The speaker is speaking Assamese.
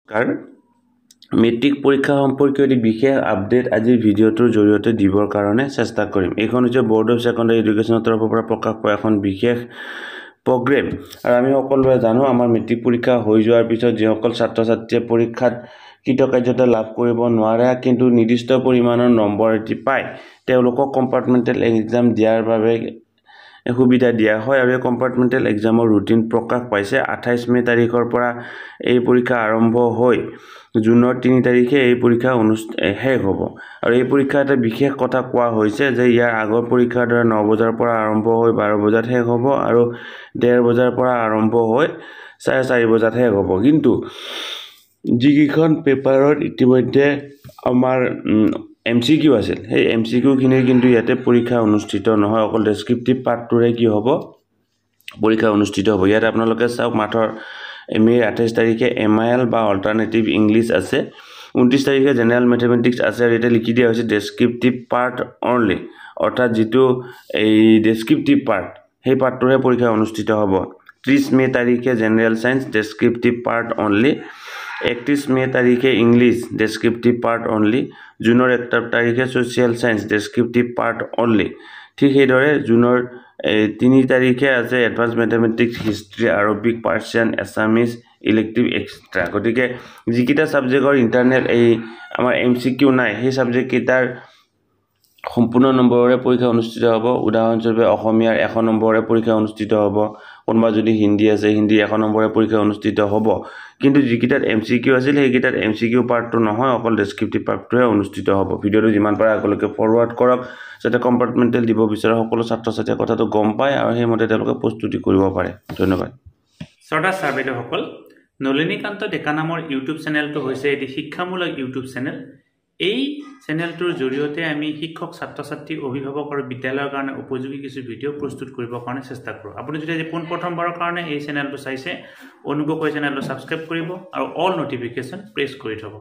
কাৰ মেট্ৰিক পৰীক্ষা সম্পৰ্কীয় এটি বিশেষ আপডেট আজিৰ ভিডিঅ'টোৰ জৰিয়তে দিবৰ কাৰণে চেষ্টা কৰিম। এইখন হৈছে বৰ্ড অফ ছেকেণ্ডাৰী এডুকেশ্যনৰ তৰফৰ পৰা প্ৰকাশ পোৱা এখন বিশেষ প্ৰগ্ৰেম। আৰু আমি সকলোৱে জানো আমাৰ মেট্ৰিক পৰীক্ষা হৈ যোৱাৰ পিছত যিসকল ছাত্ৰ ছাত্ৰীয়ে পৰীক্ষাত কৃতকাৰ্যতা লাভ কৰিব নোৱাৰে কিন্তু নিৰ্দিষ্ট পৰিমাণৰ নম্বৰ এটি পায়, তেওঁলোকক কম্পাৰ্টমেণ্টেল এক্সাম দিয়াৰ বাবে সুবিধা দিয়া হয়। আৰু এই কম্পাৰ্টমেণ্টেল এক্সামৰ ৰুটিন প্ৰকাশ পাইছে। 28 মে তাৰিখৰ পৰা এই পৰীক্ষা আৰম্ভ হৈ জুনৰ 3 তাৰিখে এই পৰীক্ষা শেষ হ'ব। আৰু এই পৰীক্ষা এটা বিশেষ কথা কোৱা হৈছে যে ইয়াৰ আগৰ পৰীক্ষাৰ দৰে 9 বজাৰ পৰা আৰম্ভ হৈ 12 বজাত শেষ হ'ব আৰু 1:30 বজাৰ পৰা আৰম্ভ হৈ 4:30 বজাত শেষ হ'ব। কিন্তু যিকেইখন পেপাৰত ইতিমধ্যে আমাৰ MCQ আছিল, সেই MCQ খিনিৰ কিন্তু ইয়াতে পৰীক্ষা অনুষ্ঠিত নহয়, অকল ডেছক্ৰিপটিভ পাৰ্টটোৰে কি হ'ব পৰীক্ষা অনুষ্ঠিত হ'ব। ইয়াত আপোনালোকে চাওক মাথৰ মে'ৰ 28 তাৰিখে MIL বা অল্টাৰনেটিভ ইংলিছ আছে, 29 তাৰিখে জেনেৰেল মেথমেটিক্স আছে। আৰু এতিয়া লিখি দিয়া হৈছে ডেছক্ৰিপটিভ পাৰ্ট অনলি, অৰ্থাৎ যিটো এই ডেছক্ৰিপটিভ পাৰ্ট সেই পাৰ্টটোৰে পৰীক্ষা অনুষ্ঠিত হ'ব। 30 মে তাৰিখে general science descriptive part only, 31 মে তাৰিখে ইংলিছ ডেছক্ৰিপটিভ পাৰ্ট অনলি, জুনৰ 1 তাৰিখে social science descriptive part only. ঠিক সেইদৰে জুনৰ 3 তাৰিখে আছে advance mathematics, history, Arabic, Persian, Assamese elective extra. গতিকে যিকেইটা ছাবজেক্টৰ ইণ্টাৰনেল এই আমাৰ MCQ নাই, সেই ছাবজেক্টকেইটাৰ সম্পূৰ্ণ নম্বৰৰে পৰীক্ষা অনুষ্ঠিত হ'ব। উদাহৰণস্বৰূপে অসমীয়াৰ 100 নম্বৰৰে পৰীক্ষা অনুষ্ঠিত হ'ব, কোনোবা যদি হিন্দী আছে হিন্দীৰ 100 নম্বৰৰে পৰীক্ষা অনুষ্ঠিত হ'ব। কিন্তু যিকেইটাত MCQ আছিল সেইকেইটাত MCQ পাৰ্টটো নহয়, অকল ডেছক্ৰিপটিভ পাৰ্টটোহে অনুষ্ঠিত হ'ব। ভিডিঅ'টো যিমান পাৰে আগলৈকে ফৰৱাৰ্ড কৰক যাতে কম্পাৰ্টমেণ্টেল দিব বিচৰা সকলো ছাত্ৰ ছাত্ৰীয়ে কথাটো গম পায় আৰু সেইমতে তেওঁলোকে প্ৰস্তুতি কৰিব পাৰে। ধন্যবাদ। শ্ৰদ্ধা ছাৰ বাইদেউসকল, নলিনীকান্ত ডেকা নামৰ ইউটিউব চেনেলটো হৈছে এটি শিক্ষামূলক ইউটিউব চেনেল। এই চেনেলটোৰ জৰিয়তে আমি শিক্ষক, ছাত্ৰ ছাত্ৰী, অভিভাৱক আৰু বিদ্যালয়ৰ কাৰণে উপযোগী কিছু ভিডিঅ' প্ৰস্তুত কৰিবৰ কাৰণে চেষ্টা কৰোঁ। আপুনি যদি আজি পোনপ্ৰথমবাৰৰ কাৰণে এই চেনেলটো চাইছে, অনুগ্ৰহ কৰি চেনেলটো ছাবস্ক্ৰাইব কৰিব আৰু অল নটিফিকেশ্যন প্ৰেছ কৰি থ'ব।